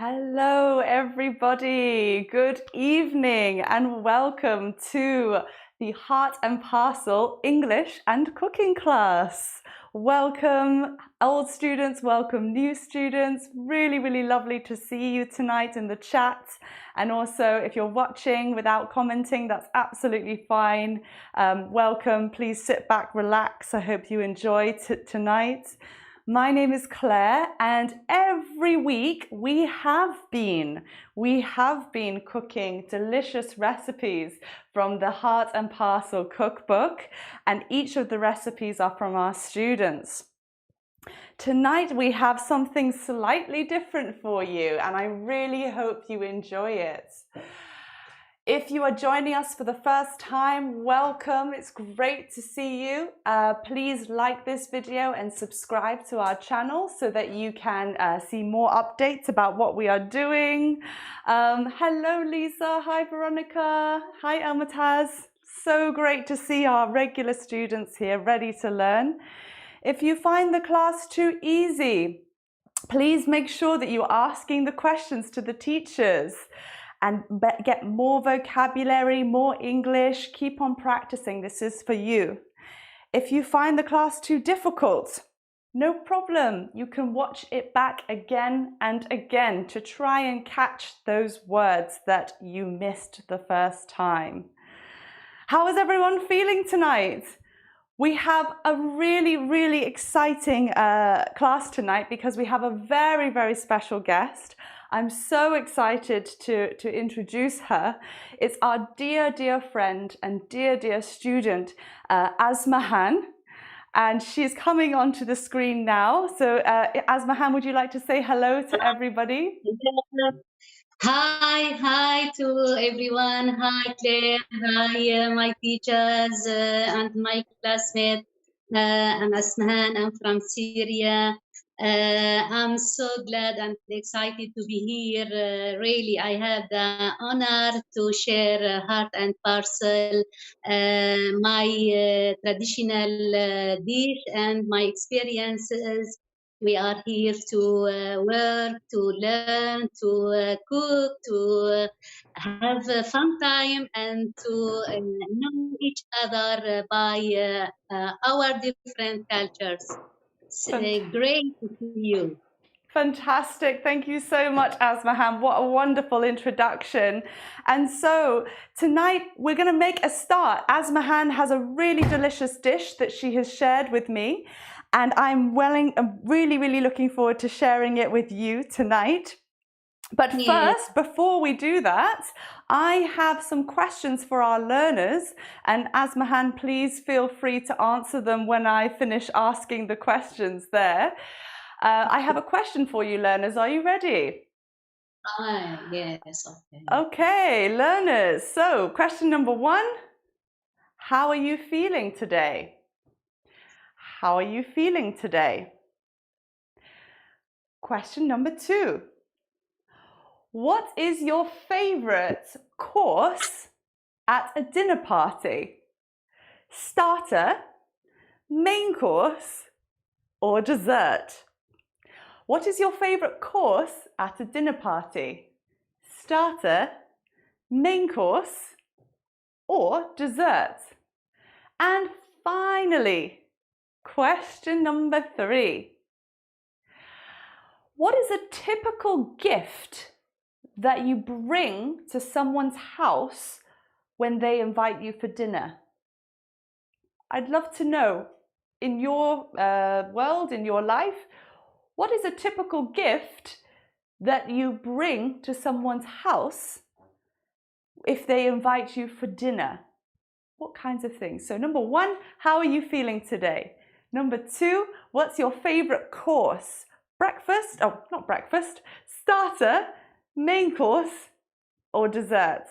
Hello, everybody. Good evening and welcome to the Heart and Parcel English and Cooking class. Welcome, old students, welcome, new students. Really lovely to see you tonight in the chat. And also, if you're watching without commenting, that's absolutely fine. Welcome. Please sit back, relax. I hope you enjoy tonight. My name is Claire, and every week we have been cooking delicious recipes from the Heart and Parcel cookbook, and each of the recipes are from our students. Tonight we have something slightly different for you, and I really hope you enjoy it. If you are joining us for the first time, welcome. It's great to see you. Please like this video and subscribe to our channel so that you can see more updates about what we are doing. Hello, Lisa. Hi, Veronica. Hi, Elmataz. So great to see our regular students here ready to learn. If you find the class too easy, please make sure that you're asking the questions to the teachers and get more vocabulary, more English. Keep on practicing. This is for you. If you find the class too difficult, no problem. You can watch it back again and again to try and catch those words that you missed the first time. How is everyone feeling tonight? We have a really exciting class tonight because we have a very special guest. I'm so excited to introduce her. It's our dear friend and dear student, Asmahan, and she's coming onto the screen now. So Asmahan, would you like to say hello to everybody? Hi to everyone. Hi Claire. Hi my teachers and my classmates. I'm Asmahan. I'm from Syria. I'm so glad and excited to be here. Really, I have the honor to share Heart and Parcel, my traditional dish and my experiences. We are here to work, to learn, to cook, to have a fun time, and to know each other by our different cultures. It's great to see you. Fantastic. Thank you so much, Asmahan. What a wonderful introduction. And so tonight we're going to make a start. Asmahan has a really delicious dish that she has shared with me, and I'm really looking forward to sharing it with you tonight. But first, before we do that, I have some questions for our learners, and Asmahan, please feel free to answer them when I finish asking the questions there. I have a question for you, learners. Are you ready? Yes. Okay, learners. So, question number 1. How are you feeling today? How are you feeling today? Question number 2. What is your favorite course at a dinner party? Starter, main course, or dessert? What is your favorite course at a dinner party? Starter, main course, or dessert? And finally, question number 3. What is a typical gift that you bring to someone's house when they invite you for dinner? I'd love to know, in your world, in your life, what is a typical gift that you bring to someone's house if they invite you for dinner? What kinds of things? So number 1, how are you feeling today? Number 2, what's your favorite course? Breakfast? Oh, not breakfast. Starter, main course, or dessert?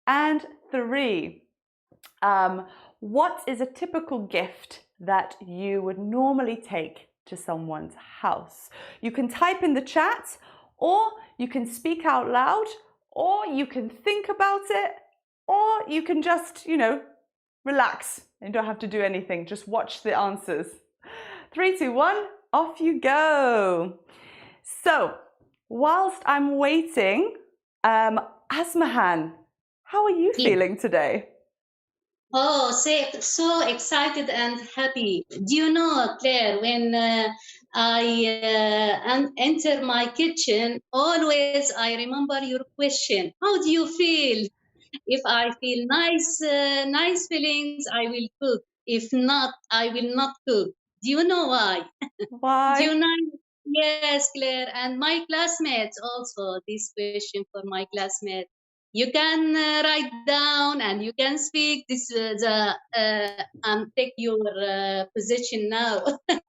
And 3, what is a typical gift that you would normally take to someone's house? You can type in the chat, or you can speak out loud, or you can think about it, or you can just, relax and don't have to do anything. Just watch the answers. 3, 2, 1, off you go. So whilst I'm waiting, Asmahan, how are you Yeah. feeling today? Oh, so excited and happy. Do you know, Claire, when I enter my kitchen, always I remember your question. How do you feel? If I feel nice feelings, I will cook. If not, I will not cook. Do you know why? Do you Why? know? Yes, Claire, and my classmates also. This question for my classmates. You can write down and you can speak. This take your position now.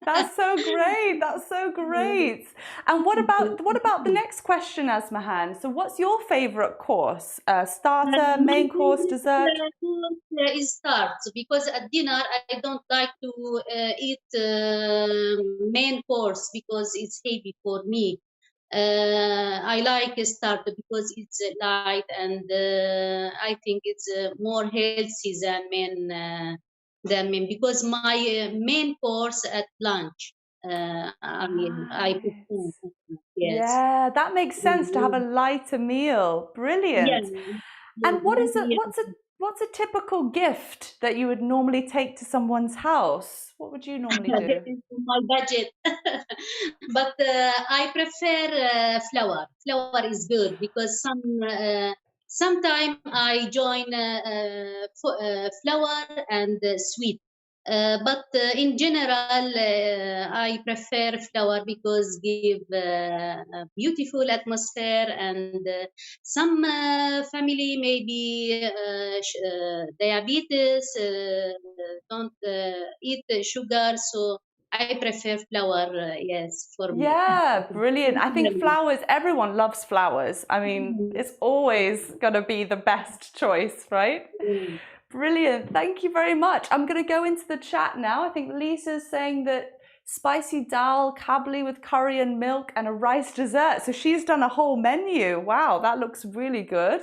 That's so great. That's so great. And what about the next question, Asmahan? So, what's your favorite course? Starter, My main course, favorite dessert? food is tarts because at dinner I don't like to eat main course because it's heavy for me. I like a starter because it's light and I think it's more healthy than main because my main course at lunch. I put food. Nice. Yes. Yeah, that makes sense to have a lighter meal. Yeah. Brilliant. Yeah. And what's a typical gift that you would normally take to someone's house? What would you normally This do? is my budget. But I prefer flour. Flour is good because sometime I join flour and sweet. But in general, I prefer flour because give a beautiful atmosphere and some family maybe diabetes don't eat sugar, so I prefer flour. Yes, for me. Yeah, brilliant. I think flowers, everyone loves flowers. I mean, it's always going to be the best choice, right? Brilliant. Thank you very much. I'm going to go into the chat now. I think Lisa's saying that spicy dal, kabli with curry and milk, and a rice dessert. So she's done a whole menu. Wow, that looks really good.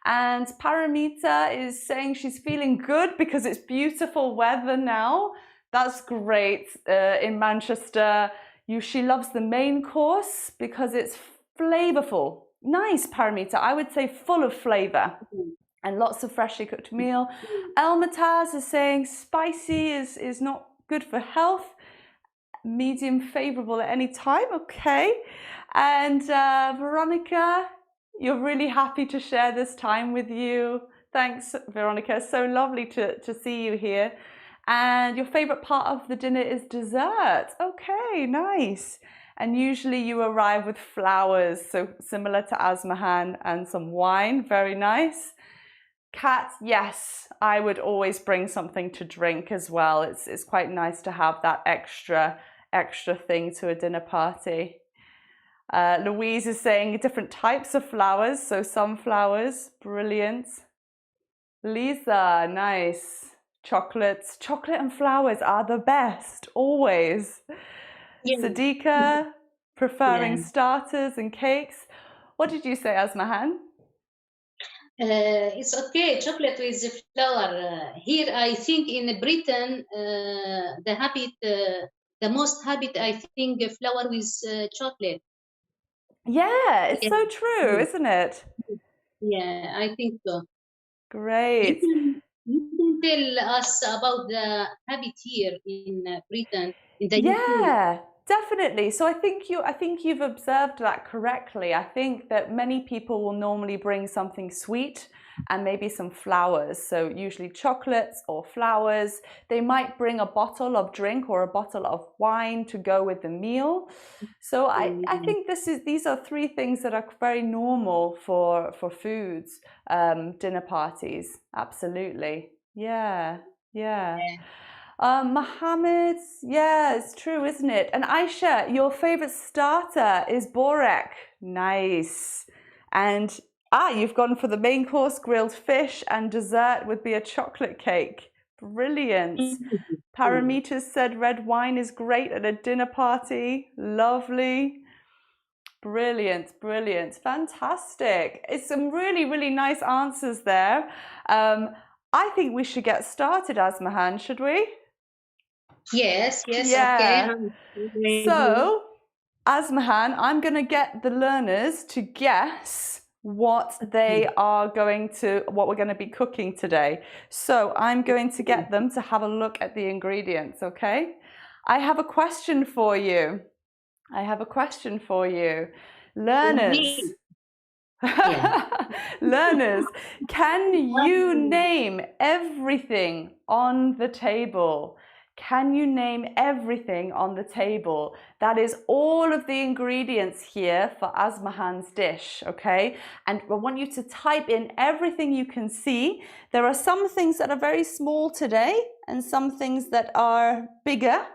And Paramita is saying she's feeling good because it's beautiful weather now. That's great in Manchester. She loves the main course because it's flavorful. Nice, Paramita. I would say full of flavor and lots of freshly cooked meal. Elmataz is saying spicy is not good for health. Medium favorable at any time. Okay. And Veronica, you're really happy to share this time with you. Thanks, Veronica. So lovely to see you here. And your favorite part of the dinner is dessert. Okay, nice. And usually you arrive with flowers, so similar to Asmahan, and some wine. Very nice. Kat, yes, I would always bring something to drink as well. It's quite nice to have that extra thing to a dinner party. Louise is saying different types of flowers, so sunflowers, brilliant. Lisa, nice. Chocolate and flowers are the best, always. Yeah. Sadiqa, preferring Yeah. starters and cakes. What did you say, Asmahan? It's okay. Chocolate with flour. Here, I think in Britain, the most habit, I think, flour with chocolate. Yeah, it's Yeah. so true, Yeah. isn't it? Yeah, I think so. You Great. can you can tell us about the habit here in Britain, in the UK. Yeah, definitely. So I think you've observed that correctly. I think that many people will normally bring something sweet and maybe some flowers. So usually chocolates or flowers. They might bring a bottle of drink or a bottle of wine to go with the meal. So I Mm, think these are three things that are very normal for foods, dinner parties. Absolutely. Yeah, yeah. yeah. Mohammed, yeah, it's true, isn't it? And Aisha, your favorite starter is borek. Nice. And you've gone for the main course, grilled fish, and dessert would be a chocolate cake. Brilliant. Paramitas said red wine is great at a dinner party. Lovely. Brilliant, brilliant. Fantastic. It's some really, really nice answers there. I think we should get started, Asmahan, should we? Yes, yes, okay. Yeah. I'm ready. So, Asmahan, I'm going to get the learners to guess what we're going to be cooking today. So I'm going to get them to have a look at the ingredients, okay? I have a question for you. Learners. Learners, can you name everything on the table? Can you name everything on the table? That is all of the ingredients here for Asmahan's dish, okay? And I want you to type in everything you can see. There are some things that are very small today and some things that are bigger.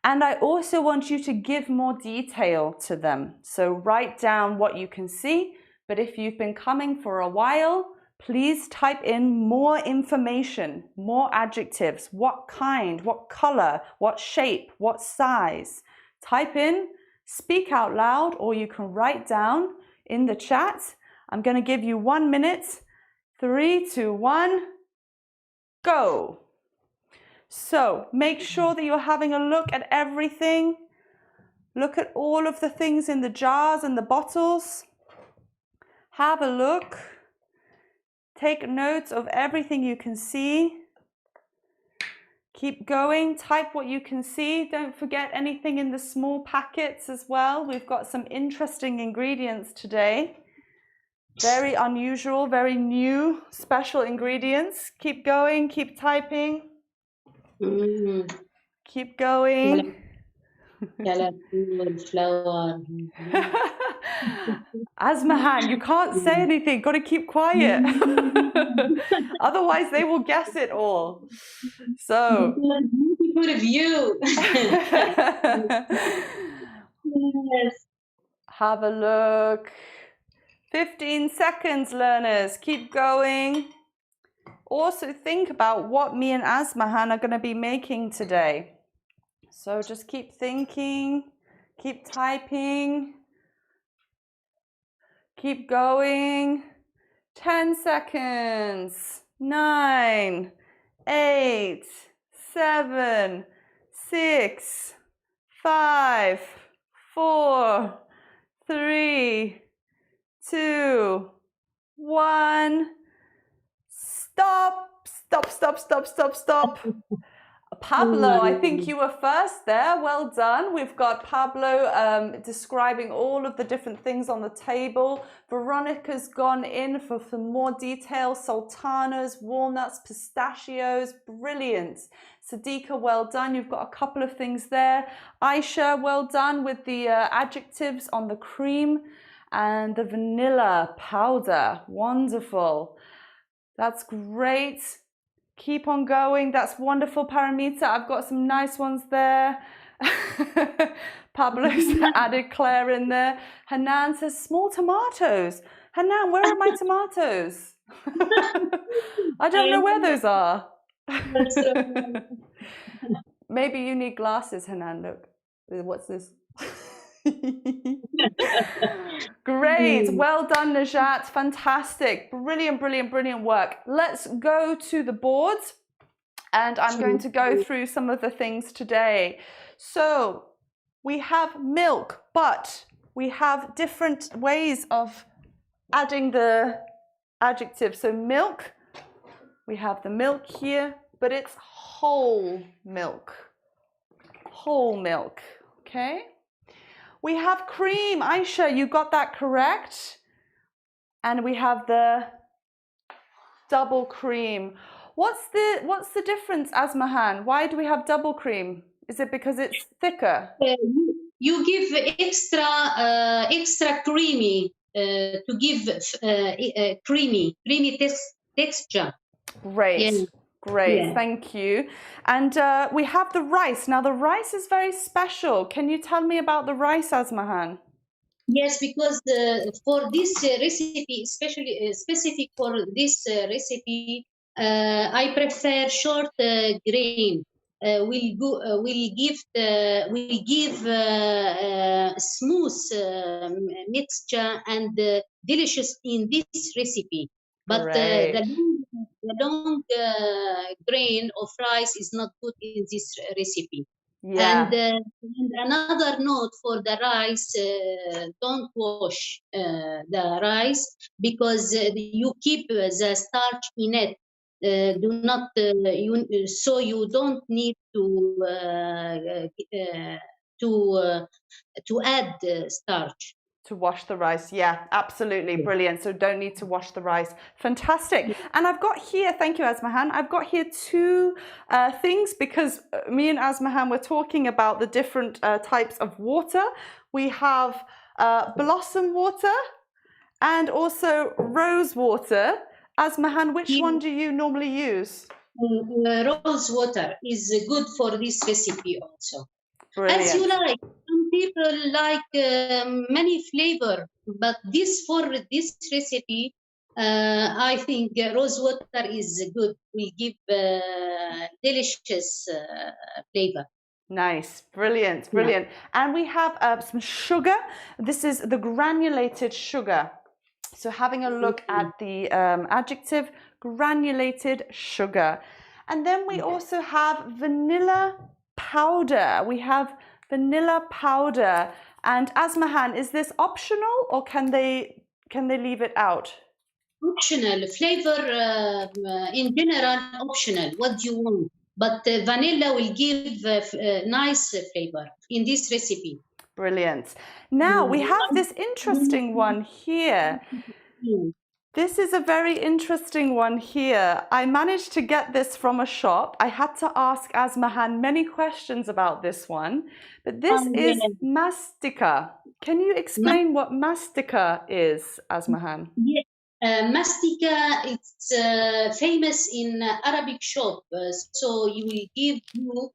And I also want you to give more detail to them. So write down what you can see. But if you've been coming for a while, please type in more information, more adjectives, what kind, what color, what shape, what size. Type in, speak out loud, or you can write down in the chat. I'm going to give you 1 minute. 3, 2, 1, go. So make sure that you're having a look at everything. Look at all of the things in the jars and the bottles. Have a look. Take notes of everything you can see. Keep going. Type what you can see. Don't forget anything in the small packets as well. We've got some interesting ingredients today. Very unusual, very new, special ingredients. Keep going. Keep typing. Keep going. Flour. Asmahan, you can't say anything. Got to keep quiet. Otherwise, they will guess it all. So, Good view. Yes. Have a look. 15 seconds, learners. Keep going. Also, think about what me and Asmahan are going to be making today. So just keep thinking, keep typing, keep going. 10 seconds. 9, 8, 7, 6, 5, 4, 3, 2, 1. Stop. Pablo, I think you were first there. Well done. We've got Pablo describing all of the different things on the table. Veronica's gone in for more detail. Sultanas, walnuts, pistachios. Brilliant. Sadiqa, well done. You've got a couple of things there. Aisha, well done with the adjectives on the cream and the vanilla powder. Wonderful. That's great. Keep on going. That's wonderful, Paramita. I've got some nice ones there. Pablo's added Claire in there. Hanan says small tomatoes. Hanan, where are my tomatoes? I don't know where those are. Maybe you need glasses, Hanan. Look. What's this? Great. Well done, Najat. Fantastic. Brilliant work. Let's go to the board and I'm going to go through some of the things today. So we have milk, but we have different ways of adding the adjective. So milk, we have the milk here, but it's whole milk. Whole milk, okay? We have cream. Aisha, you got that correct. And we have the double cream. What's the difference, Asmahan? Why do we have double cream? Is it because it's thicker? You give extra creamy to give creamy texture. Great. Yeah. Great, yeah. Thank you. And we have the rice. Now the rice is very special. Can you tell me about the rice, Asmahan? Yes, because for this recipe, especially specific for this recipe, I prefer short grain. Will give smooth mixture and delicious in this recipe. But the long grain of rice is not good in this recipe. And, Yeah. and another note for the rice: don't wash the rice, because you keep the starch in it. Do not so you don't need to uh, to add starch. To wash the rice. Yeah, absolutely. Brilliant. So don't need to wash the rice. Fantastic. And I've got here, thank you, Asmahan. I've got here two things, because me and Asmahan were talking about the different types of water. We have blossom water and also rose water. Asmahan, which one do you normally use? Rose water is good for this recipe also. As you Brilliant. like. Some people like many flavor, but for this recipe, I think rose water is good. Will give delicious flavor. Nice, brilliant, Yeah. brilliant. And we have some sugar. This is the granulated sugar. So having a look at the adjective, granulated sugar. And then we also have vanilla powder. We have vanilla powder. And Asmahan, is this optional, or can they leave it out? Optional flavor, in general, optional. What do you want? But vanilla will give nice flavor in this recipe. Brilliant. Now we have this interesting one here. This is a very interesting one here. I managed to get this from a shop. I had to ask Asmahan many questions about this one, but this is mastica. Can you explain what mastica is, Asmahan? Yes, mastica, it's famous in Arabic shop. So you will give you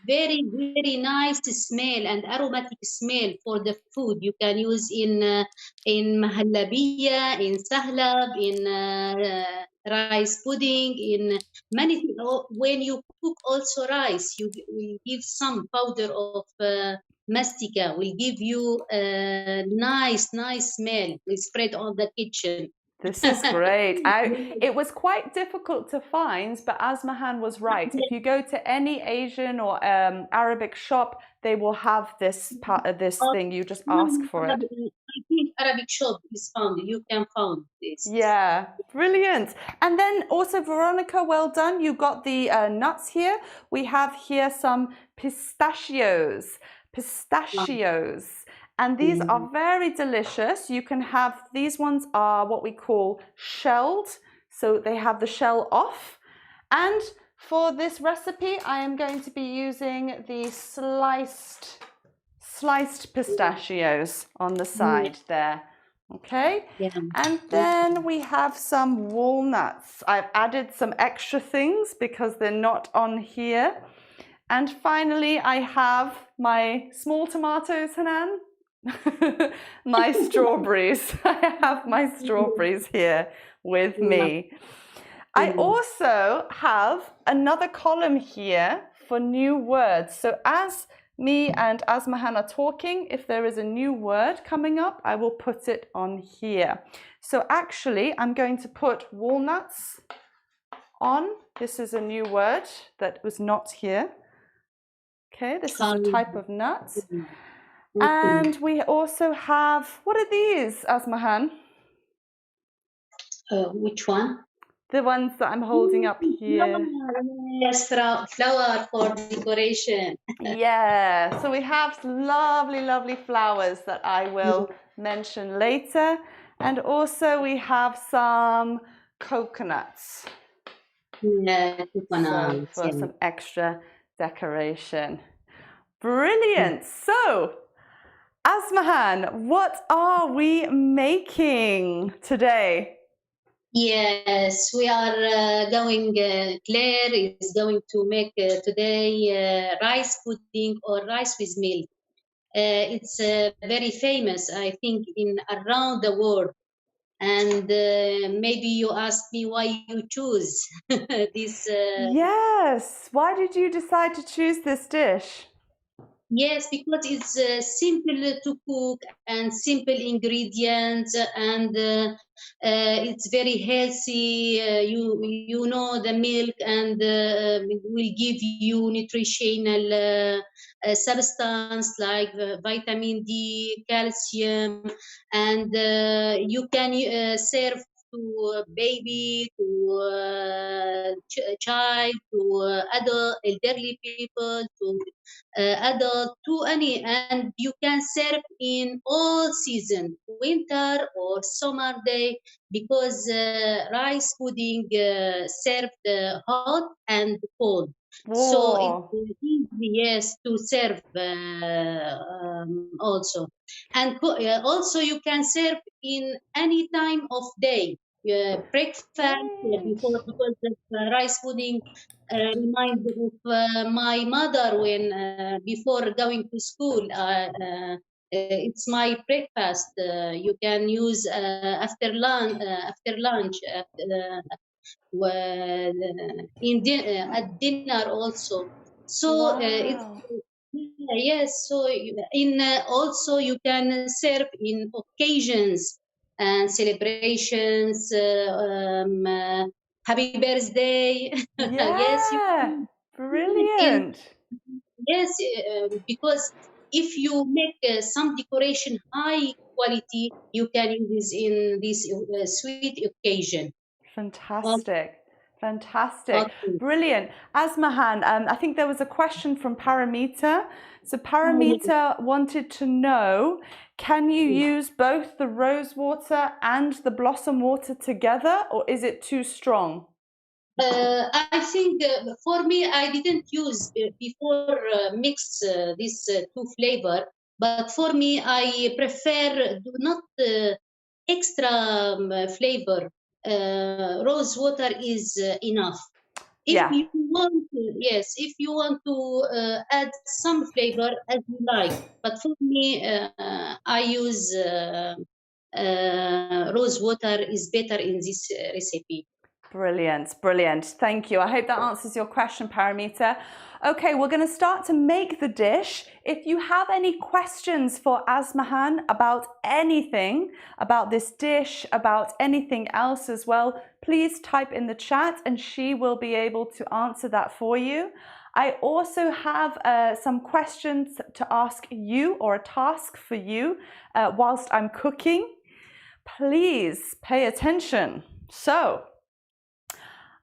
very, very nice smell and aromatic smell for the food. You can use in mahallabiya, in sahlab, in rice pudding, in many. When you cook also rice, you will give some powder of mastica. Will give you a nice smell. We spread on the kitchen. This is great. It was quite difficult to find, but Asmahan was right. If you go to any Asian or Arabic shop, they will have this thing. You just ask for it. I think Arabic shop is found. You can find this. Yeah, brilliant. And then also, Veronica, well done. You got the nuts here. We have here some pistachios. Pistachios. And these are very delicious. You can have, these ones are what we call shelled. So they have the shell off. And for this recipe, I am going to be using the sliced pistachios on the side there. Okay, and then we have some walnuts. I've added some extra things because they're not on here. And finally, I have my small tomatoes, Hanan. My strawberries. I have my strawberries here with me. I also have another column here for new words. So as me and Asmahan are talking, if there is a new word coming up, I will put it on here. So actually, I'm going to put walnuts on. This is a new word that was not here. Okay, this is a type of nuts. And we also have, what are these, Asmahan? Which one? The ones that I'm holding up here. Yes, flower for decoration. Yeah, so we have lovely, lovely flowers that I will mention later. And also we have some coconuts. Yeah, coconuts. So for some extra decoration. Brilliant. So, Asmahan, what are we making today? Yes, we are going, Claire is going to make today rice pudding or rice with milk. It's very famous, I think, in around the world. And maybe you ask me why you choose this. Yes, why did you decide to choose this dish? Yes, because it's simple to cook and simple ingredients, and it's very healthy. You know the milk and will give you nutritional substance like vitamin D, calcium, and you can serve to baby, to child, to adult, elderly people, to adult, to any, and you can serve in all season, winter or summer day, because rice pudding served hot and cold. So it's Whoa. easy, yes, to serve also. And also you can serve in any time of day. Breakfast Great. before, because the rice pudding remind of my mother when before going to school. It's my breakfast. You can use after lunch. After lunch, at dinner also. So it's Wow. yes. So in also you can serve in occasions and celebrations. Happy birthday. Yes, you Yeah. can in Brilliant. yes, because if you make some decoration high quality, you can use in this sweet occasion. Fantastic. Fantastic. Okay. Brilliant. Asmahan, I think there was a question from Paramita. So Paramita wanted to know, can you use both the rose water and the blossom water together, or is it too strong? I think for me, I didn't use before mix this two flavor, but for me, I prefer do not extra flavor. Rose water is enough. If Yeah, you want, yes, if you want to add some flavor as you like, but for me, I use rose water is better in this recipe. brilliant, brilliant. Thank you. I hope that answers your question, Paramita. Okay, we're going to start to make the dish. If you have any questions for Asmahan about anything, about this dish, about anything else as well, please type in the chat and she will be able to answer that for you. I also have some questions to ask you, or a task for you whilst I'm cooking. Please pay attention. So,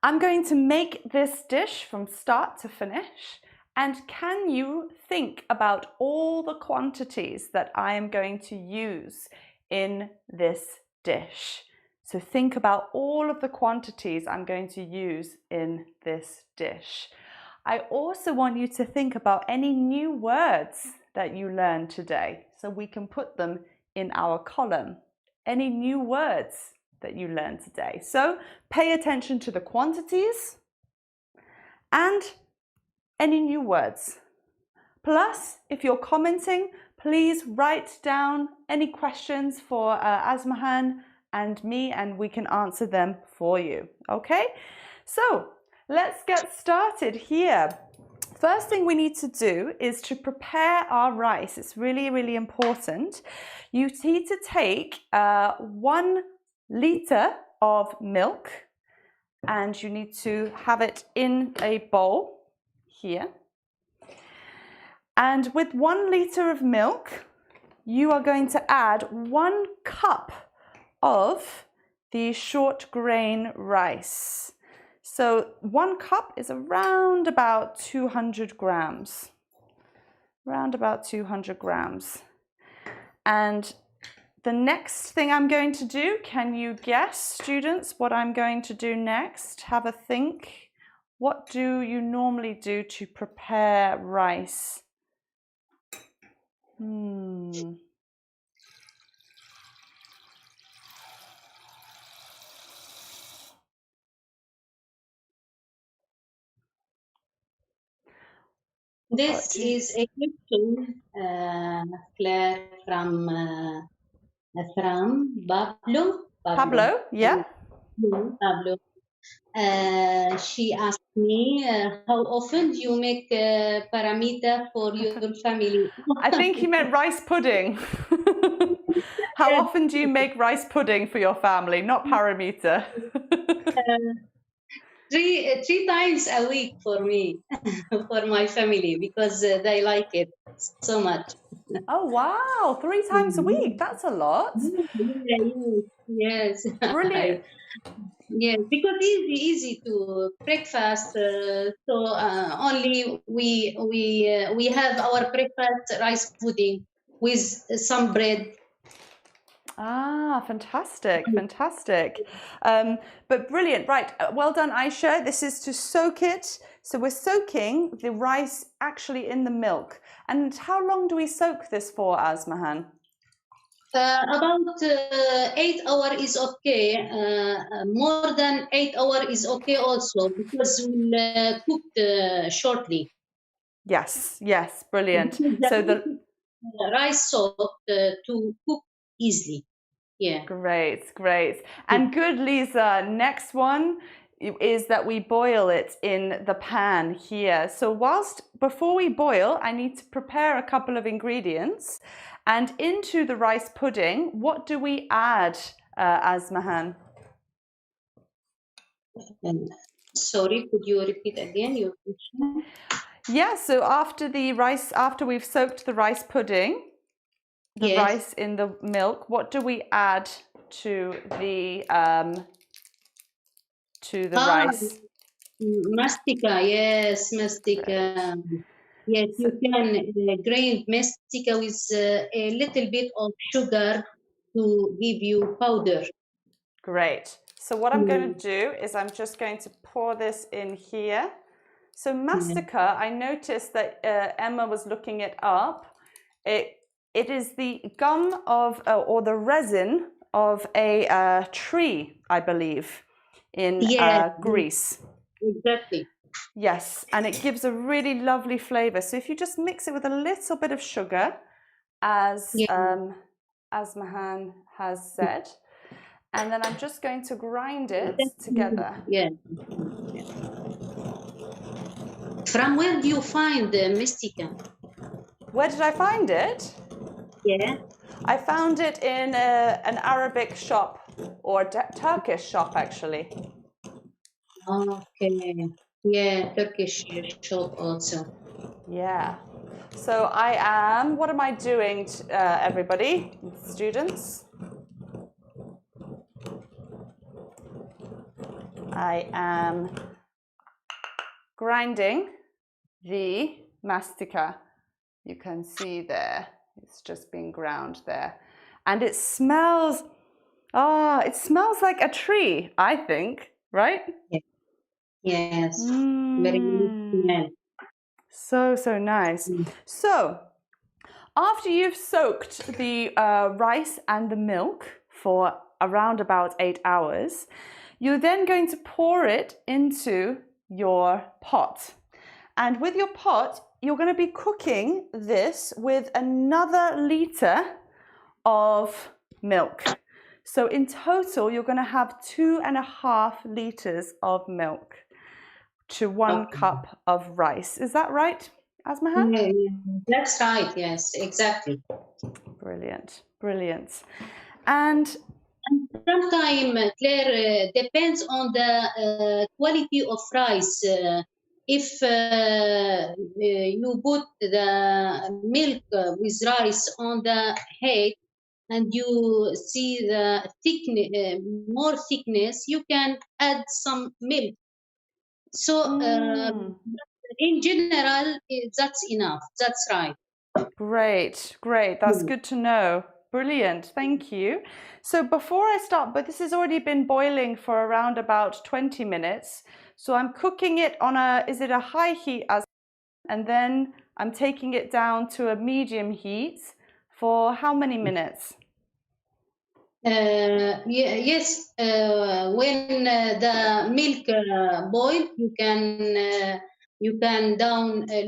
I'm going to make this dish from start to finish. And can you think about all the quantities that I am going to use in this dish? So think about all of the quantities I'm going to use in this dish. I also want you to think about any new words that you learned today, so we can put them in our column. Any new words that you learned today. So pay attention to the quantities and any new words. Plus, if you're commenting, please write down any questions for Asmahan and me, and we can answer them for you. Okay? So let's get started here. First thing we need to do is to prepare our rice. It's really, really important. You need to take 1 liter of milk, and you need to have it in a bowl here. And with 1 liter of milk, you are going to add 1 cup of the short grain rice. So 1 cup is around about 200 grams. Around about 200 grams. And the next thing I'm going to do, can you guess, students, what I'm going to do next? Have a think. What do you normally do to prepare rice? This is a question, Claire, from Pablo. Pablo, yeah? Pablo. She asked me, how often do you make paramita for your family? I think he meant rice pudding. How often do you make rice pudding for your family? Not paramita. Three times a week for me, for my family, because they like it so much. Oh, wow. 3 times a week. That's a lot. Yes. Brilliant. Yes, because it's easy to breakfast. So only we have our breakfast rice pudding with some bread. Ah, fantastic, fantastic. But brilliant, right. Well done, Aisha. This is to soak it. So we're soaking the rice actually in the milk. And how long do we soak this for, Asmahan? About 8 hours is okay. More than 8 hours is okay also, because we'll cook shortly. Yes, yes, brilliant. Because So the rice soaked to cook easily. Yeah. great, great. And good, Lisa. Next one is that we boil it in the pan here. So before we boil, I need to prepare a couple of ingredients. And into the rice pudding, what do we add, Asmahan? Sorry, could you repeat again your question? Yeah, so after we've soaked the rice pudding, the Yes. rice in the milk, what do we add to the rice? Mastica, yes, mastica. Yes, you can grind mastica with a little bit of sugar to give you powder. Great. So what I'm going to do is I'm just going to pour this in here. So mastica, I noticed that Emma was looking it up. It is the gum of or the resin of a tree, I believe, in Yes, Greece. exactly. Yes, and it gives a really lovely flavor. So if you just mix it with a little bit of sugar, as Mahan has said, and then I'm just going to grind it together. Yeah. From where do you find the mastica? Where did I find it? Yeah. I found it in an Arabic shop or Turkish shop, actually. Okay. Yeah, Turkish shop also. Yeah. So what am I doing, everybody, students? I am grinding the mastica. You can see there, it's just being ground there. And it smells like a tree, I think, right? Yes. Very nice. So nice. So after you've soaked the rice and the milk for around about 8 hours, you're then going to pour it into your pot. And with your pot, you're going to be cooking this with another liter of milk. So in total, you're going to have 2.5 liters of milk to 1 cup of rice. Is that right, Asmahan? Yeah, that's right. Yes, exactly. Brilliant, brilliant. And sometimes, Claire, depends on the quality of rice. If you put the milk with rice on the head and you see the more thickness, you can add some milk. So in general, that's enough. That's right. great, great. That's good to know. Brilliant, thank you. So before I start, but this has already been boiling for around about 20 minutes. So I'm cooking it on is it a high heat, and then I'm taking it down to a medium heat for how many minutes? Yes, when the milk boil, you can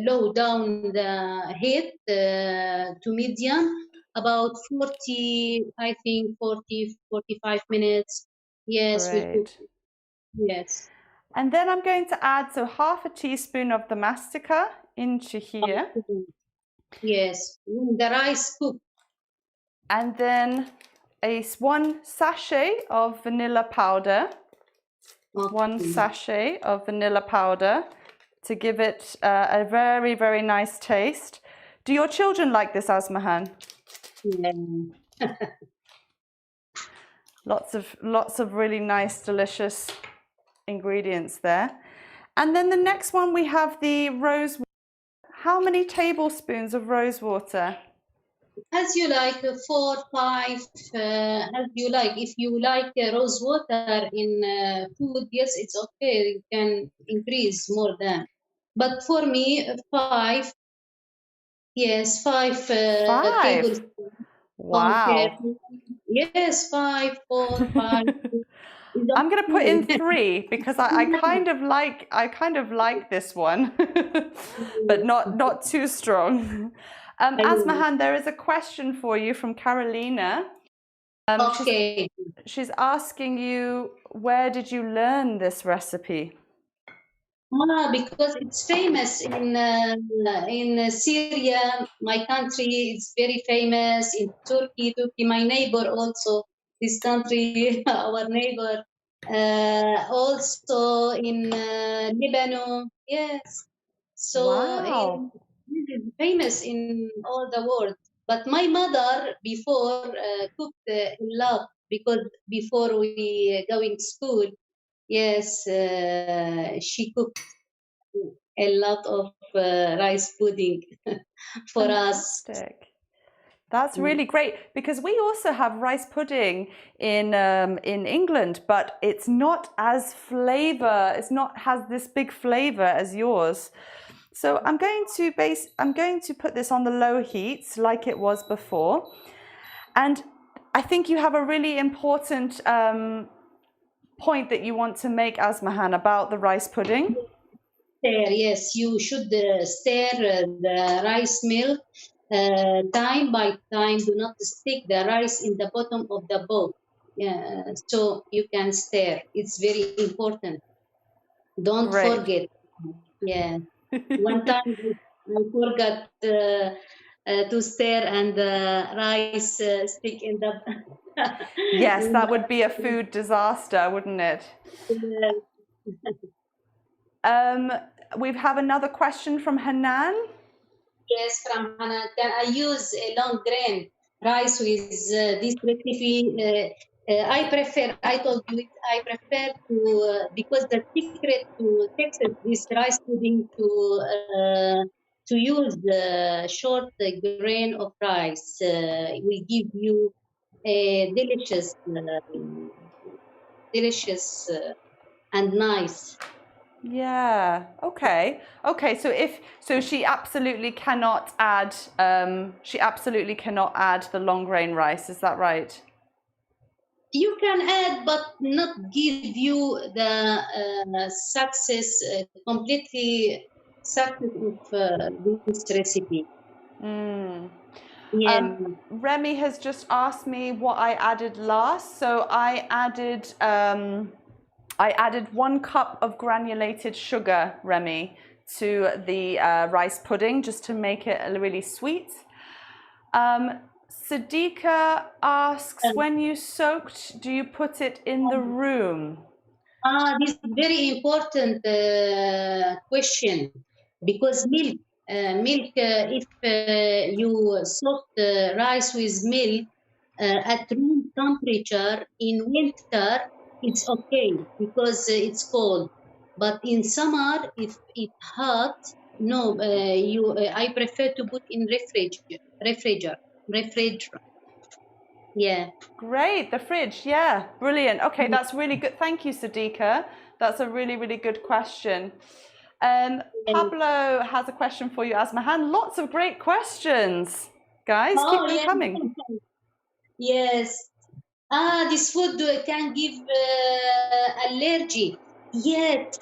low down the heat to medium, about 40, I think 40, 45 minutes. Yes, we'll cook. Great. Yes. And then I'm going to add half a teaspoon of the mastica into here. Yes, when the rice cook. And then one sachet of vanilla powder. Okay. 1 sachet of vanilla powder to give it a very, very nice taste. Do your children like this, Asmahan? Yeah. Lots of really nice, delicious ingredients there. And then the next one we have the rose water. How many tablespoons of rose water? As you like, 4, 5, as you like. If you like rose water in food, yes, it's okay. You can increase more than. But for me, 5, yes, 5 5. tablespoons. Okay. Wow. Yes, 5, 4, 5. Is I'm going to put in okay. 3 because I kind of like this one, but not too strong. Asmahan, there is a question for you from Carolina. Okay. She's asking you, where did you learn this recipe? Because it's famous in Syria, my country. It's very famous in Turkey. Turkey, my neighbor, also this country, our neighbor. Also in Lebanon. Yes. So Wow. this is famous in all the world. But my mother before cooked a lot because before we going school, yes, she cooked a lot of rice pudding for us. Fantastic. That's really great because we also have rice pudding in England, but it's not as flavor. It's not has this big flavor as yours. So I'm going to put this on the low heat like it was before, and I think you have a really important point that you want to make, Asmahan, about the rice pudding. Stir, yes, you should stir the rice milk time by time. Do not stick the rice in the bottom of the bowl. So you can stir. It's very important. Don't Great. forget. Yeah. One time I forgot to stir and the rice stick in the. Yes, in that would be a food disaster, wouldn't it? the We have another question from Hanan. Yes, from Hannah. Can I use a long grain rice with this recipe? I told you, I prefer to, because the secret to fix this rice pudding to use the short grain of rice will give you a delicious and nice. Yeah. Okay. Okay. So she absolutely cannot add the long grain rice. Is that right? You can add, but not give you the success, completely success of this recipe. Yeah. Remy has just asked me what I added last. So I added 1 cup of granulated sugar, Remy, to the rice pudding just to make it really sweet. Sadiqa asks, when you soaked, do you put it in the room? This is very important question because if you soak the rice with milk at room temperature in winter, it's okay because it's cold. But in summer, if it's hot, no, I prefer to put in refrigerator. Yeah. Great, the fridge, yeah, brilliant. Okay, that's really good. Thank you, Sadiqa. That's a really, really good question. Pablo has a question for you, Asmahan. Lots of great questions. Guys, keep them Yeah. coming. Yes. This food can give allergy. Yet,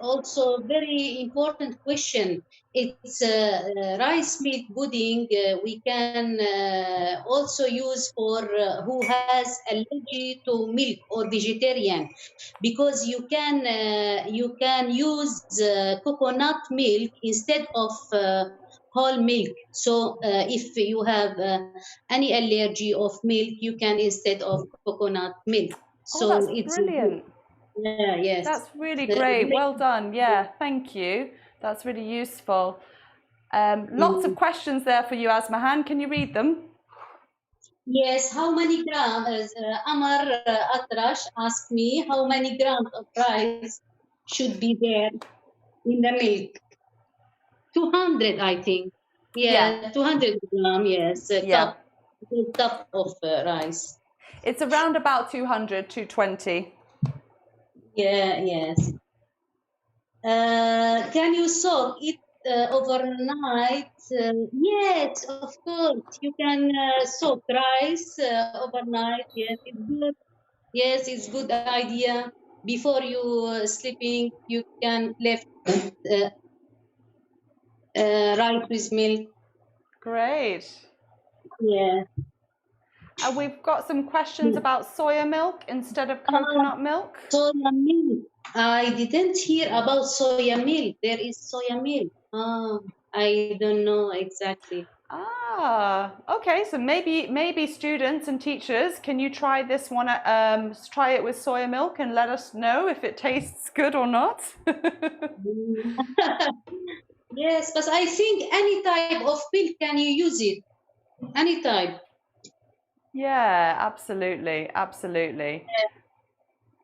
also very important question. It's rice milk pudding. We can also use for who has allergy to milk or vegetarian, because you can use coconut milk instead of whole milk. So if you have any allergy of milk, you can instead of coconut milk. Oh, So that's it's good. brilliant. Yeah, yes. That's really great. Well done. Yeah, thank you. That's really useful. Lots of Mm. questions there for you, Asmahan. Can you read them? Yes, how many grams? Amar Atrash asked me how many grams of rice should be there in the milk. 200, I think. Yeah, Yeah, 200 gram, yes, a yeah. cup of rice. It's around about 200, 220. Yeah, yes. Can you soak it overnight? Yes, of course. You can soak rice overnight. Yes, it's good. Yes, it's good idea. Before you sleeping, you can left rice with milk. Great. Yeah. And we've got some questions about soya milk instead of Uh, coconut milk. Soya milk. I didn't hear about soya milk. There is soya milk. I don't know exactly. Ah, okay. So maybe students and teachers, can you try this one? Try it with soya milk and let us know if it tastes good or not. Yes, but I think any type of milk can you use it? Any type. Yeah, absolutely, absolutely.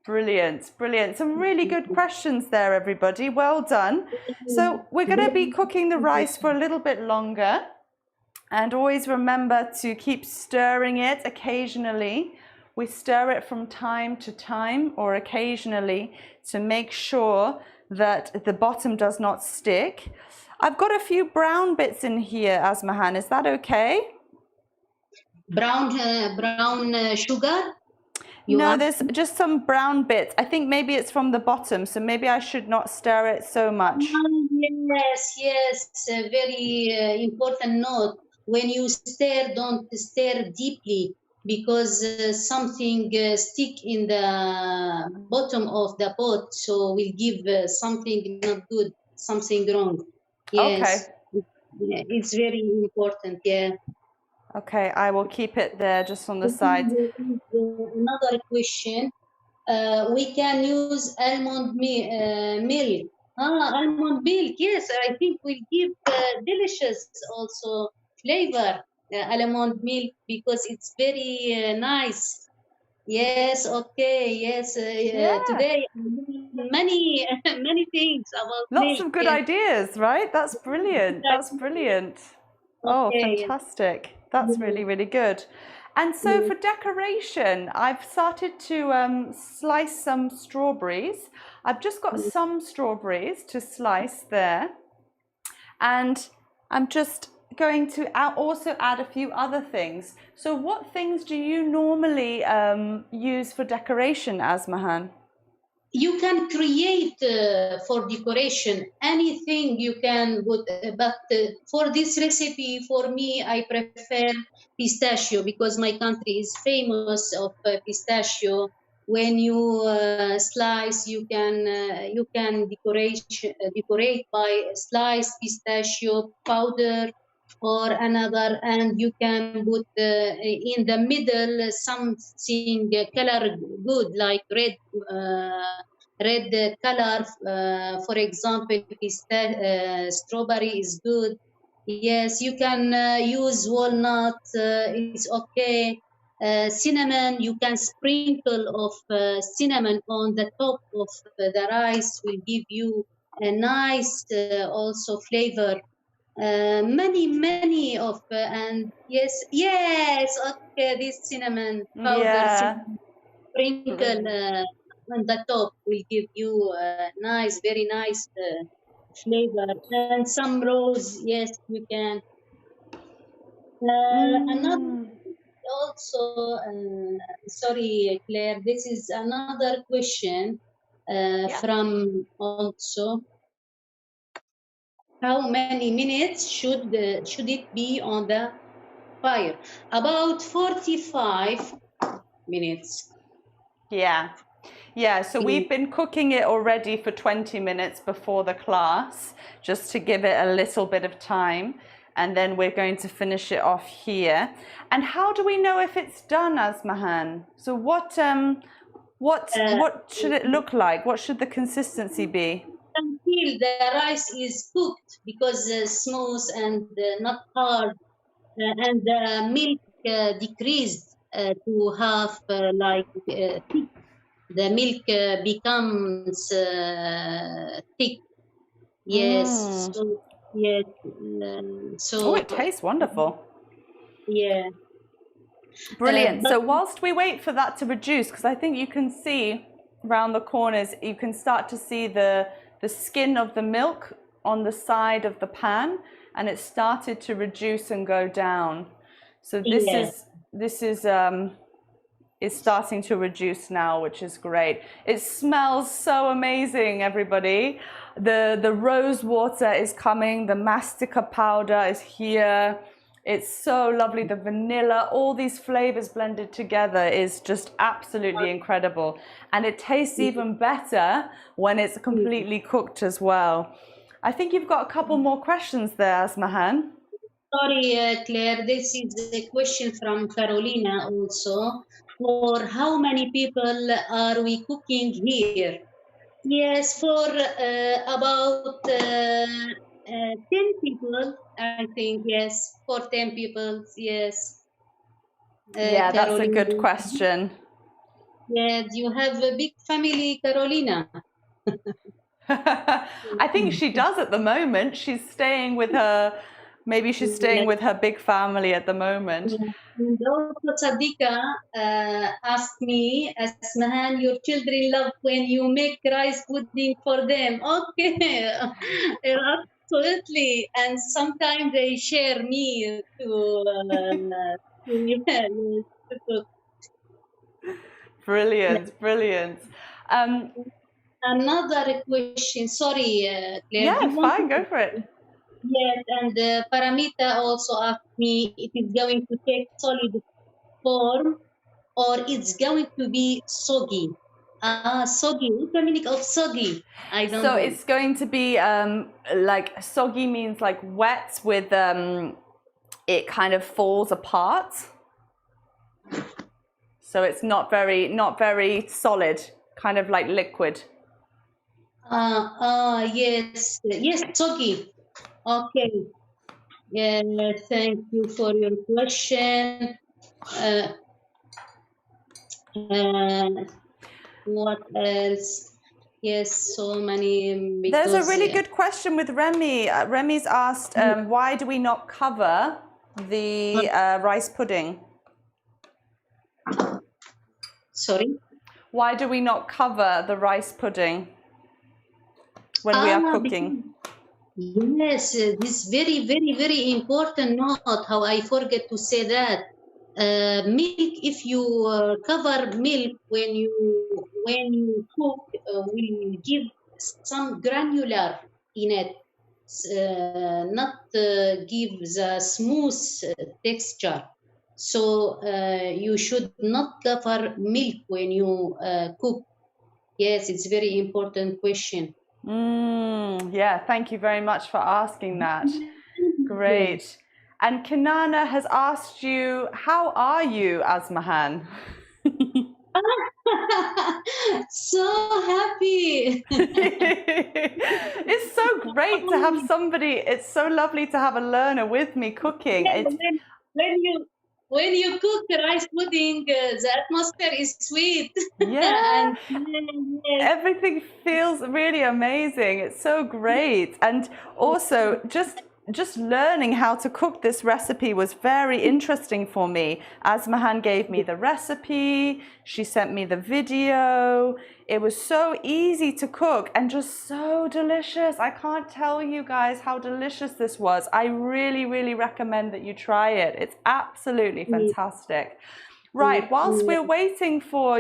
Brilliant, brilliant. Some really good questions there, everybody. Well done. So we're going to be cooking the rice for a little bit longer. And always remember to keep stirring it occasionally. We stir it from time to time or occasionally to make sure that the bottom does not stick. I've got a few brown bits in here, Asmahan. Is that okay? Brown sugar. You No, want? there's just some brown bits. I think maybe it's from the bottom, so maybe I should not stir it so much. Yes, yes. A very important note. When you stir, don't stir deeply because something stick in the bottom of the pot, so will give something not good, something wrong. Okay. Yes, it's very important. Yeah. Okay, I will keep it there just on the There side. is another question. We can use milk. Almond milk, yes, I think will give delicious also flavor, almond milk, because it's very nice. Yes, okay, yes. Yeah. Today, many, many things about Lots milk. of good Yes, ideas, right? That's brilliant. That's brilliant. Oh, okay. fantastic. That's really, really good. And so Yes. for decoration, I've started to slice some strawberries. I've just got some strawberries to slice there. And I'm just going to also add a few other things. So what things do you normally use for decoration, Asmahan? You can create for decoration anything you can put, but for this recipe, for me, I prefer pistachio because my country is famous of pistachio. When you slice, you can decorate by sliced pistachio powder or another, and you can put in the middle something color good like red color. For example, strawberry is good. Yes, you can use walnut. It's okay. Cinnamon, you can sprinkle of cinnamon on the top of the rice will give you a nice also flavor. Many of and yes, yes, okay, this cinnamon powder, Yeah. sprinkle Brilliant. on the top will give you a nice, very nice flavor. And some rose, yes, you can. Another Mm. also, sorry, Claire, this is another question Yeah. from also. How many minutes should it be on the fire? About 45 minutes. Yeah. Yeah, so we've been cooking it already for 20 minutes before the class, just to give it a little bit of time. and then we're going to finish it off here. And how do we know if it's done, Asmahan? So what should it look like? What should the consistency be? Until the rice is cooked, because smooth and not hard, and the milk decreased to half thick. The milk becomes thick. Yes. So yes. Oh, it tastes wonderful. Yeah. Brilliant. So whilst we wait for that to reduce, because I think you can see around the corners, you can start to see the skin of the milk on the side of the pan, and it started to reduce and go down. So this is starting to reduce now, which is great. It smells so amazing, everybody. The rose water is coming, the mastica powder is here. It's so lovely. The vanilla, all these flavors blended together is just absolutely incredible. And it tastes even better when it's completely cooked as well. I think you've got a couple more questions there, Asmahan. Sorry, Claire, this is a question from Carolina also. For how many people are we cooking here? Yes, for about 10 people, I think. Yes, for 10 people, yes. Yeah, that's Carolina. a good question. Yeah, you have a big family, Carolina. I think she does at the moment. She's staying with her, maybe she's staying with her big family at the moment. And also Sadika asked me, Asmahan, your children love when you make rice pudding for them. Okay, absolutely. And sometimes they share me to cook. Brilliant, brilliant. Another question, sorry, Claire. Yeah, fine, go for it. Yes, and Paramita also asked me if it's going to take solid form or it's going to be soggy. Soggy. What's the meaning of soggy? I don't know. So it's going to be like soggy means like wet with it kind of falls apart. So it's not very solid, kind of like liquid. Yes, soggy. Okay. Yeah, thank you for your question. What else? Yes, so many. There's a really good question with Remy. Remy's asked, why do we not cover the rice pudding? Sorry? Why do we not cover the rice pudding when we are cooking? Yes, this very, very, very important note, how I forget to say that. Milk, if you cover milk when you cook, will give some granular in it, not give the smooth texture. So you should not cover milk when you cook. Yes, it's very important question. Yeah, thank you very much for asking that. Great. And Kanana has asked you, how are you, Asmahan? So happy. It's so great to have somebody, it's so lovely to have a learner with me cooking. Yeah, when you cook rice pudding, the atmosphere is sweet. Yeah. And everything feels really amazing. It's so great. And also just learning how to cook this recipe was very interesting for me. Asmahan gave me the recipe, she sent me the video. It was so easy to cook and just so delicious. I can't tell you guys how delicious this was. I really, really recommend that you try it. It's absolutely fantastic. Right, whilst we're waiting for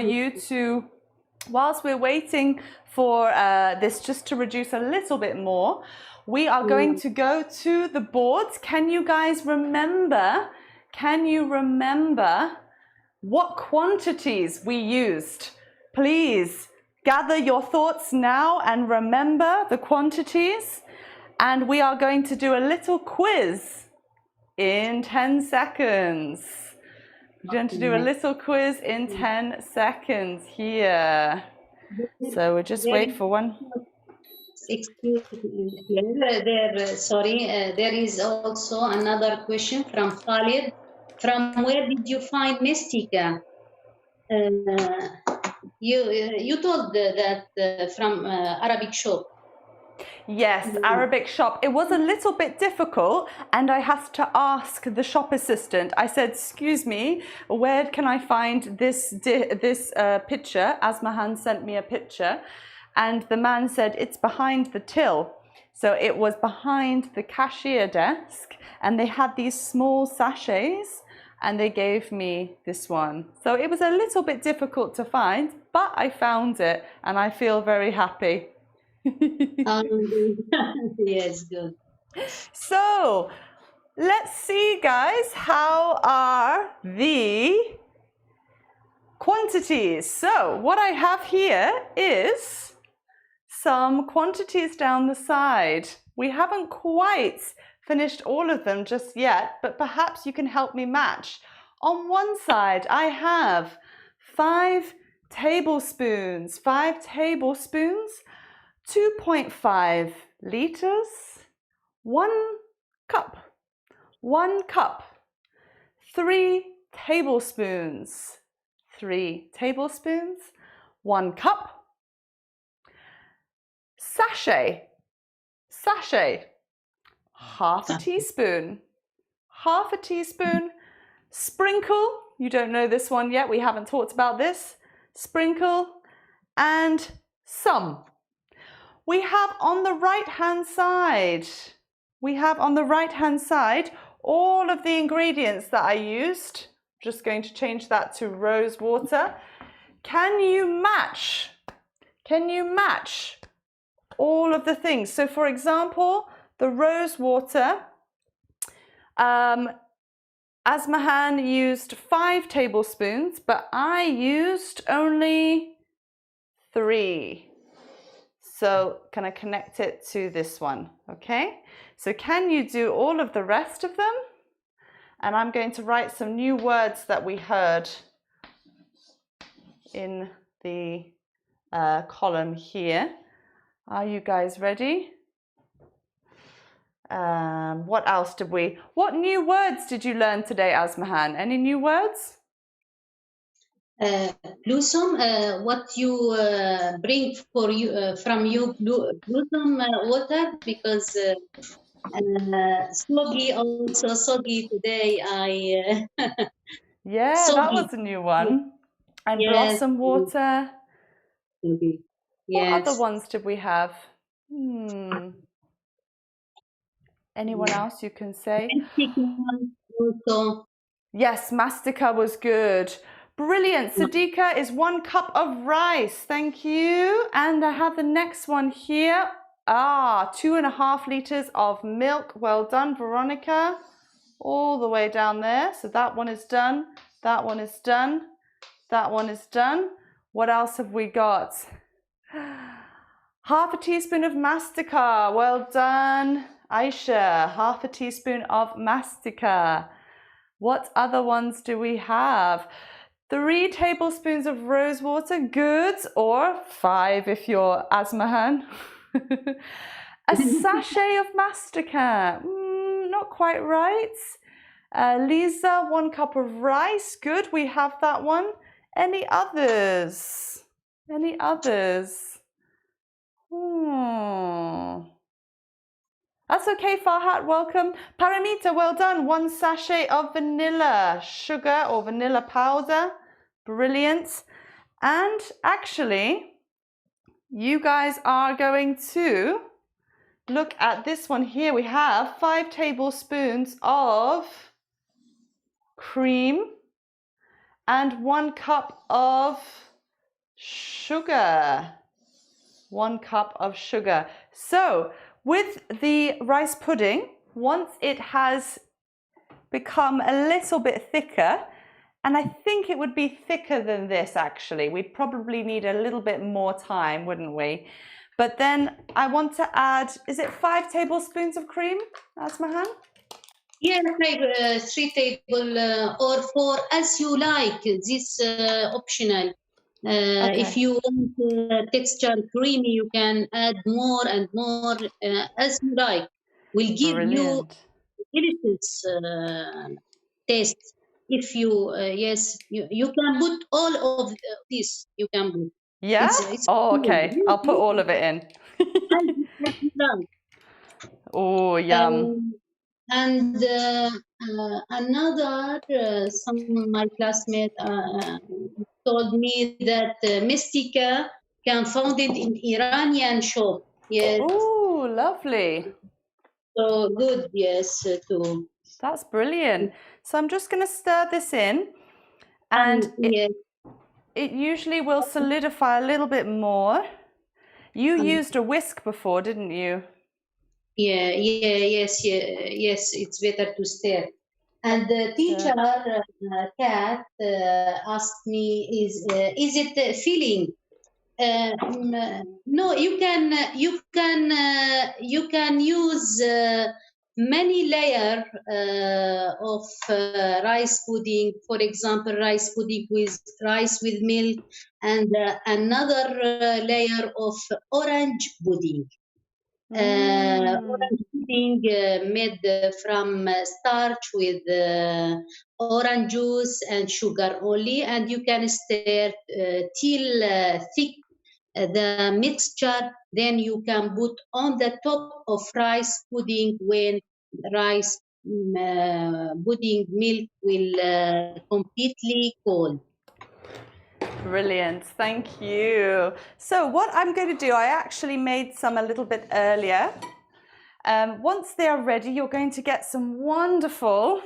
this just to reduce a little bit more, we are going to go to the boards. Can you guys remember? Can you remember what quantities we used? Please gather your thoughts now and remember the quantities. And we are going to do a little quiz. in 10 seconds. We're going to do a little quiz in 10 seconds here. So we'll just wait for one. Excuse me. Sorry, there is also another question from Khalid. From where did you find Mystica? You told that from Arabic shop. Yes, Arabic shop. It was a little bit difficult and I had to ask the shop assistant. I said, excuse me, where can I find this picture? Asmahan sent me a picture and the man said, it's behind the till. So it was behind the cashier desk and they had these small sachets and they gave me this one. So it was a little bit difficult to find, but I found it and I feel very happy. Yes, good. So let's see, guys, how are the quantities? So what I have here is some quantities down the side. We haven't quite finished all of them just yet, but perhaps you can help me match. On one side, I have 5 tablespoons, 2.5 liters, 1 cup, 1 cup, 3 tablespoons, 3 tablespoons, 1 cup, sachet, half a teaspoon, sprinkle, you don't know this one yet, we haven't talked about this, sprinkle, and some. We have on the right-hand side, all of the ingredients that I used. Just going to change that to rose water. Can you match all of the things? So for example, the rose water, Asmahan used 5 tablespoons, but I used only 3. So can I connect it to this one? Okay, so can you do all of the rest of them? And I'm going to write some new words that we heard in the column here. Are you guys ready? What new words did you learn today, Asmahan? Any new words? Blossom, what you bring for you from you blossom water, because soggy today. Yeah, Soggy. that was a new one. And yes. blossom water. Soggy. Yes. What other ones did we have? Anyone else you can say? Also. Yes, mastica was good. Brilliant. Sadiqa is 1 cup of rice. Thank you. And I have the next one here. 2.5 liters of milk. Well done, Veronica. All the way down there. So that one is done. That one is done. That one is done. What else have we got? Half a teaspoon of mastica. Well done, Aisha. Half a teaspoon of mastica. What other ones do we have? 3 tablespoons of rose water, good, or 5 if you're Asmahan. A sachet of mastica, not quite right. Lisa, 1 cup of rice, good, we have that one. Any others? Any others? That's okay, Farhat, welcome. Paramita, well done. 1 sachet of vanilla sugar or vanilla powder. Brilliant. And actually, you guys are going to look at this one here. We have 5 tablespoons of cream and 1 cup of sugar. 1 cup of sugar. So, with the rice pudding, once it has become a little bit thicker, and I think it would be thicker than this actually, we'd probably need a little bit more time, wouldn't we? But then I want to add, is it 5 tablespoons of cream, Asmahan? Yeah, like 3 table or 4 as you like. This optional. If Okay, you want texture creamy, you can add more and more as you like. Will give you brilliant. delicious taste. If you yes, you can put all of this. You can put. Yeah? It's Oh, cool. okay. I'll put all of it in. As you like. Oh, yum. And another, some of my classmates told me that Mystica can found it in Iranian shop. Yes, Oh, lovely. so good. Yes, too. That's brilliant. So I'm just going to stir this in, and Yes, it usually will solidify a little bit more. You um, used a whisk before, didn't you? yeah, yes. It's better to stir. And the teacher, Stir. Kat, asked me, is it filling? No, you can use many layer of rice pudding. For example, rice pudding with rice with milk, and another layer of orange pudding. Mm. Orange pudding made from starch with orange juice and sugar only, and you can stir till thick the mixture. Then you can put on the top of rice pudding when rice pudding milk will completely cold. Brilliant, thank you. So what I'm going to do, I actually made some a little bit earlier. Once they are ready, you're going to get some wonderful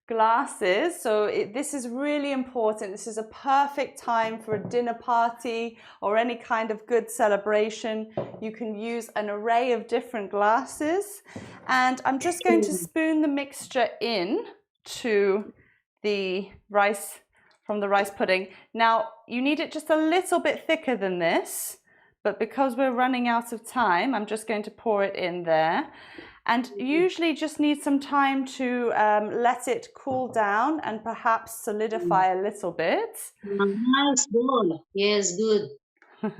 glasses. So this is really important. This is a perfect time for a dinner party or any kind of good celebration. You can use an array of different glasses. And I'm just going to spoon the mixture in to the rice from the rice pudding. Now, you need it just a little bit thicker than this, but because we're running out of time, I'm just going to pour it in there. And usually just need some time to let it cool down and perhaps solidify a little bit. Nice ball. Yes, good.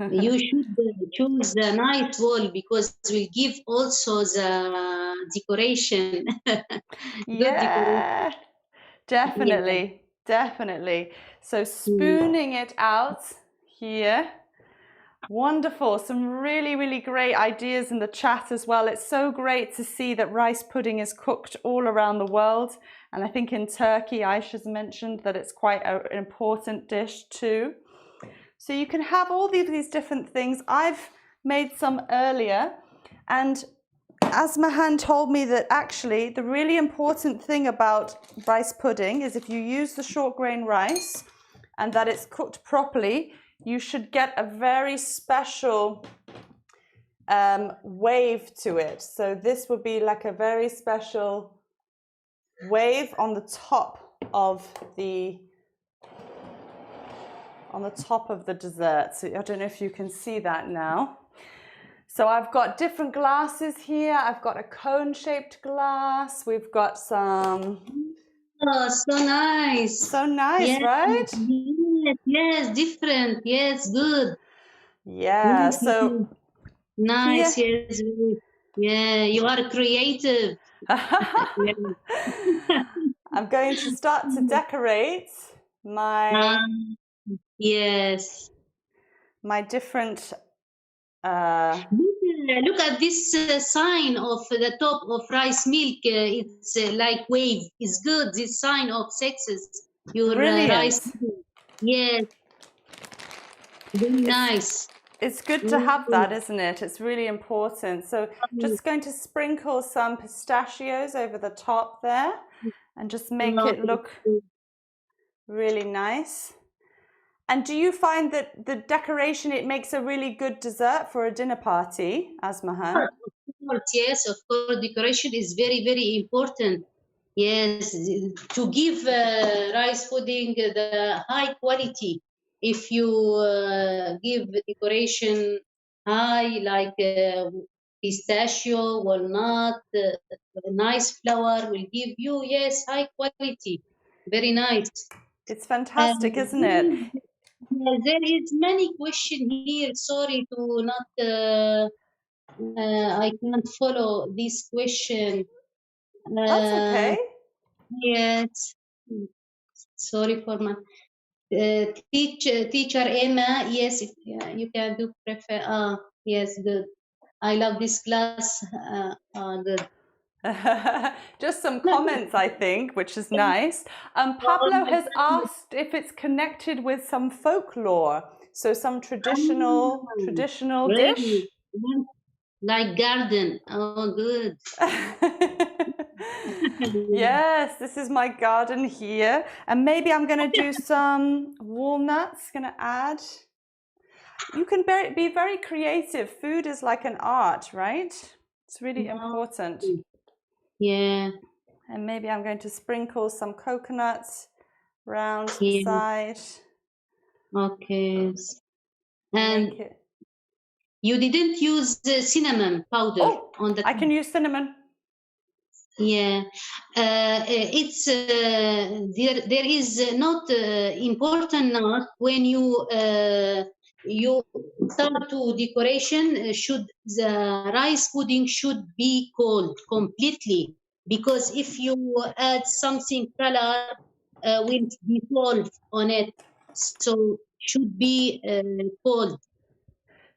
You should choose the nice wall because we give also the decoration. Good decoration. Yeah, Yeah. definitely, definitely. So spooning it out here. Wonderful. Some really, really great ideas in the chat as well. It's so great to see that rice pudding is cooked all around the world. And I think in Turkey, Aisha's mentioned that it's quite an important dish too. So you can have all these different things. I've made some earlier. And Asmahan told me that actually the really important thing about rice pudding is if you use the short grain rice and that it's cooked properly, you should get a very special wave to it. So this would be like a very special wave on the top of the dessert. So I don't know if you can see that now. So I've got different glasses here. I've got a cone-shaped glass. We've got some. Oh, so nice. So nice, Yes, right? yes, different. Yes, good. Yeah. Yes, So here. nice. Yes, good. Yeah, you are creative. Yeah. I'm going to start to decorate my Yes. different. Look at this sign of the top of rice milk. It's like wave. It's good. This sign of success. Your rice. Brilliant. Yes, very It's nice. it's good to have Mm. that, isn't it? It's really important. So just going to sprinkle some pistachios over the top there and just make it look really nice. And do you find that the decoration, it makes a really good dessert for a dinner party, Asmahan? Yes, of course, decoration is very, very important. Yes, to give rice pudding the high quality. If you give decoration high, like pistachio, walnut, nice flour will give you, yes, high quality. Very nice. It's fantastic, isn't it? There is many question here. Sorry to not, I can't follow this question. That's okay. Yes. Sorry for my teacher Emma. Yes, if, you can do prefer. Yes, good. I love this class. Good. Just some comments, I think, which is nice. Pablo has asked if it's connected with some folklore, so some traditional Really? dish. Like garden. Oh, good. Yes, this is my garden here, and maybe I'm going to do some walnuts. Going to add. You can be very creative. Food is like an art, right? It's really important. Yeah. And maybe I'm going to sprinkle some coconuts around the Yeah. side. Okay. And Make it. you didn't use the cinnamon powder on the. I can use cinnamon. Yeah, it's there is not important not when you start to decoration. Should the rice pudding should be cold completely, because if you add something color will dissolve on it, so should be cold.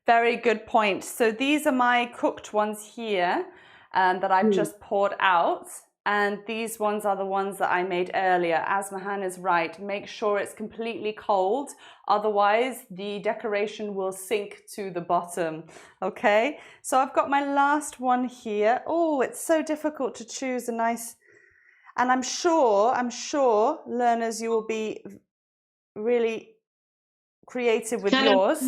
Very good point. So these are my cooked ones here that I've just poured out. And these ones are the ones that I made earlier. Asmahan is right. Make sure it's completely cold. Otherwise, the decoration will sink to the bottom. Okay, so I've got my last one here. Oh, it's so difficult to choose a nice... And I'm sure, learners, you will be really creative with yours.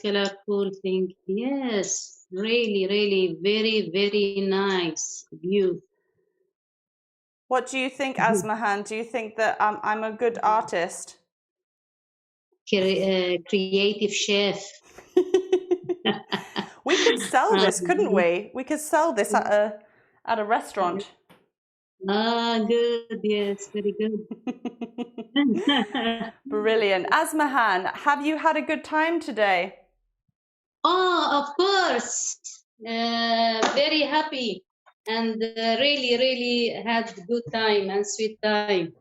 Colorful thing. Yes, really, really, very, very nice. Beautiful. What do you think, Asmahan? Do you think that I'm a good artist? Creative chef. We could sell this, couldn't we? We could sell this at a restaurant. Good. Yes, very good. Brilliant. Asmahan, have you had a good time today? Oh, of course. Very happy and really, really had good time and sweet time.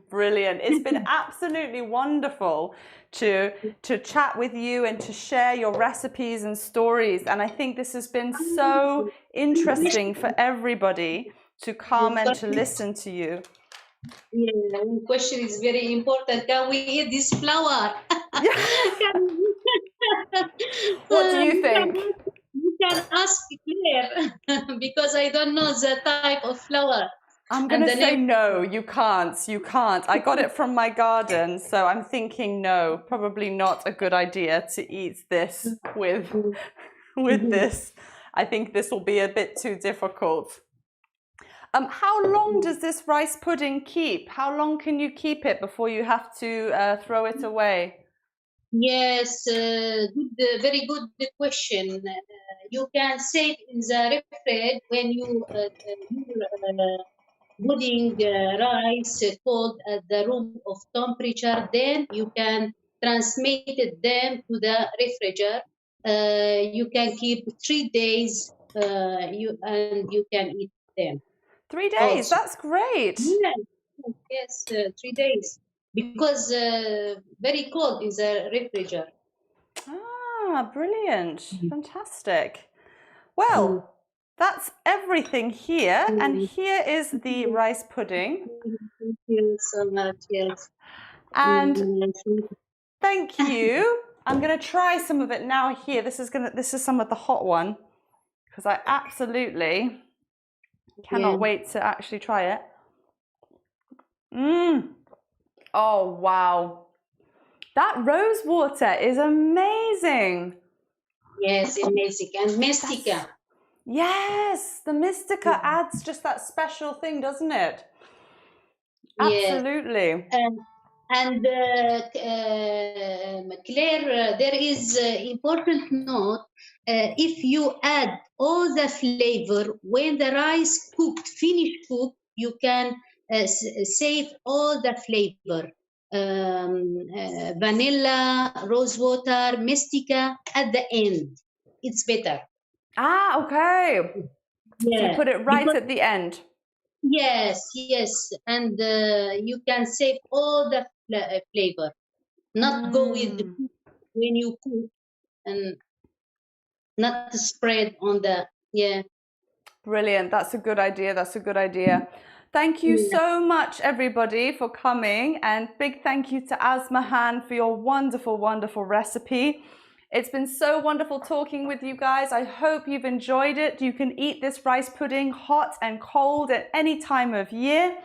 Brilliant. It's been absolutely wonderful to chat with you and to share your recipes and stories. And I think this has been so interesting for everybody to come and to listen to you. Yeah, one question is very important. Can we eat this flower? What do you think? You can ask Claire because I don't know the type of flower. I'm going to say no, you can't. You can't. I got it from my garden, so I'm thinking no, probably not a good idea to eat this with this. I think this will be a bit too difficult. How long does this rice pudding keep? How long can you keep it before you have to throw it away? Yes, good, very good question. You can save in the refrigerator when you putting rice cold at the room of temperature. Then you can transmit them to the refrigerator. You can keep 3 days. You can eat them. 3 days. Also. That's great. Yes, 3 days because very cold in the refrigerator. Ah, brilliant. Fantastic. Well, that's everything here. And here is the rice pudding. Thank you so much. Yes. And thank you. I'm going to try some of it now here. This is some of the hot one because I absolutely cannot wait to actually try it. Oh, wow. That rose water is amazing. Yes, amazing. And Mystica. Yes, the Mystica adds just that special thing, doesn't it? Absolutely. And Claire, there is important note. If you add all the flavor when the rice cooked, finished cooked, you can save all the flavor. Vanilla, rose water, mystica at the end. It's better. Ah, okay. So you Yeah, put it right because at the end. yes, and you can save all the flavor. Not go with the Mm. when you cook and not spread on the yeah. Brilliant. That's a good idea. That's a good idea. Thank you Yeah. so much, everybody, for coming. And big thank you to Asmahan for your wonderful, wonderful recipe. It's been so wonderful talking with you guys. I hope you've enjoyed it. You can eat this rice pudding hot and cold at any time of year.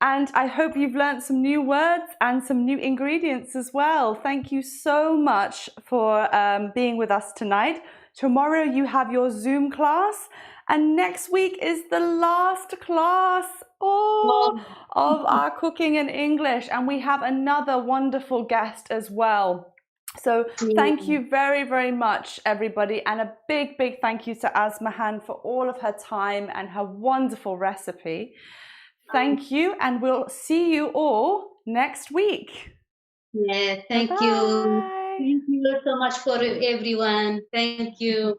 And I hope you've learned some new words and some new ingredients as well. Thank you so much for being with us tonight. Tomorrow you have your Zoom class, and next week is the last class of our cooking in English, and we have another wonderful guest as well. So thank you very, very much, everybody, and a big, big thank you to Asmahan for all of her time and her wonderful recipe. Thank you, and we'll see you all next week. Yeah, thank you. Bye-bye. Thank you so much for everyone. Thank you.